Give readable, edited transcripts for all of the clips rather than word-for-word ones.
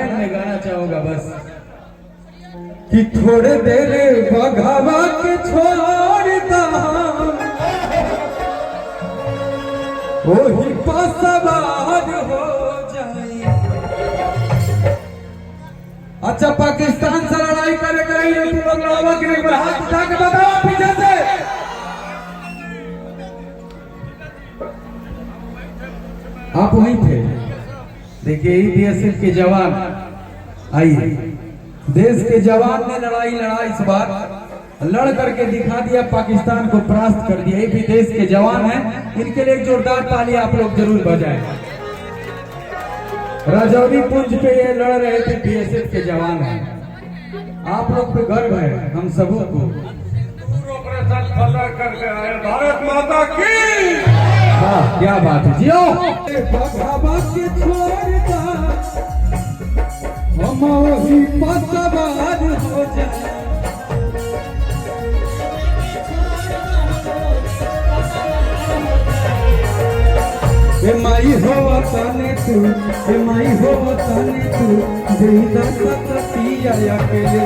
Line में गाना चाहूंगा बस कि थोड़े देर बघावा के छोड़ता वही पसवार हो जाए। अच्छा पाकिस्तान से लड़ाई करे करेंगे तुम लोग लड़ावा कि नहीं? हाथ उठा के बताओ पीछे से। आप वहीं थे, देखिए बीएसएफ के जवान आइए, देश के जवान ने लड़ाई इस बार लड़ करके दिखा दिया, पाकिस्तान को परास्त कर दिया। ये भी देश के जवान हैं, इनके लिए एक जोरदार ताली आप लोग जरूर बजाएं। राजौरी पुंज पे ये लड़ रहे थे, बीएसएफ के जवान हैं। आप लोग पे गर्व है हम सबों को। ऑपरेशन फलर करके आए भारत माता की। हाँ क्या बात है जियो। हम वही पसवार हो जाए। माई हो तने तू, माई हो तने तू, जीदा सतिया अकेले।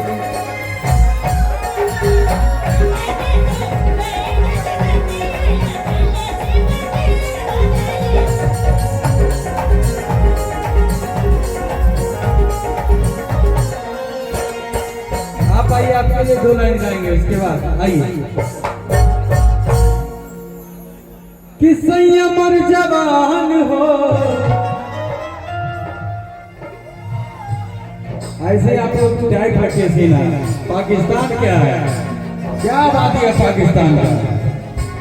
आप आइए, आपके लिए 2 लाइन गाएंगे, उसके बाद आइए। कि संयमर जवान हो, ऐसे आप लोग टाइट रखे सीना। पाकिस्तान क्या है, क्या बात है पाकिस्तान का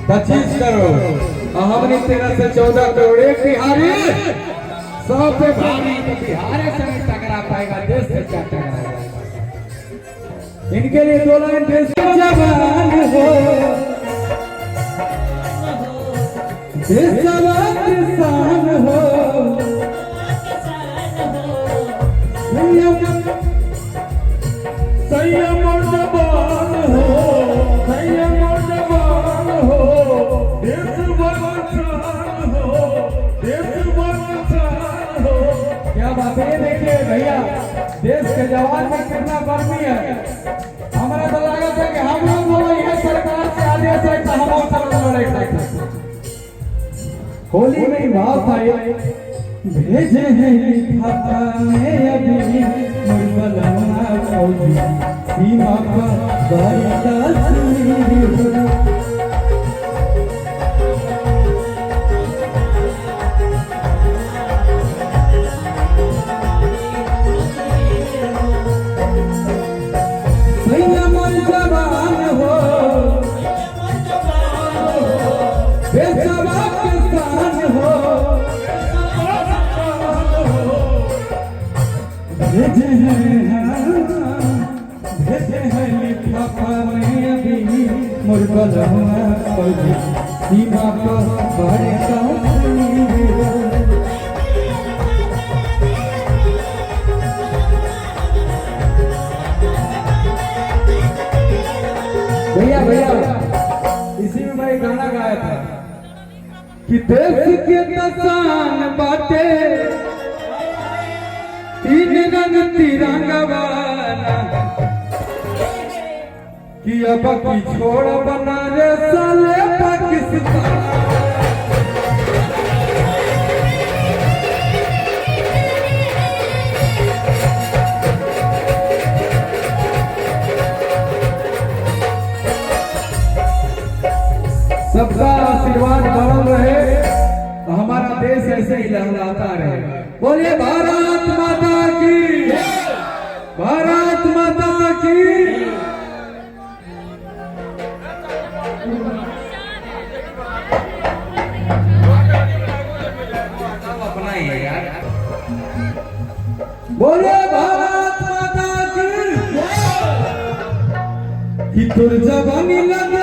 25 करोड़, हमने 13 से 14 करोड़। एक बिहारी 100 पे भारी, तो बिहार से नहीं टकरा पाएगा, देश से क्या टकराएगा। इनके लिए 2 लाइन। देश के जवान हो, जवान किसान हो, संयम जवान हो, संयम जवान हो, देश बचान हो, देश बचान हो। क्या बात है, देखिए भैया देश के जवान में कितना गर्मी है। हमारा तो लगा था कि हम लोग यह सरकार से आदेश है तो हम लड़ाई करते। होली में बात आए भेजे हैं लिफाफा में अभी मुरबलना फौजी सीमा पर बरता भेजे हैं लिफाफा में अभी मुरबलना फौजी सीमा पर बरता। भैया भैया इसी में मैं गाना गाया था कि देश के किसान बाटे 3 रंग तिरंगा वाला, कि अब की छोड़ बना रे साले पाकिस्तान। सबका आशीर्वाद बनल रहे तो हमारा देश ऐसे ही लहलाता रहे। बोलिए भारत माता की, भारत माता की। बोलिए भारत माता की। कि तुर जवानी लगे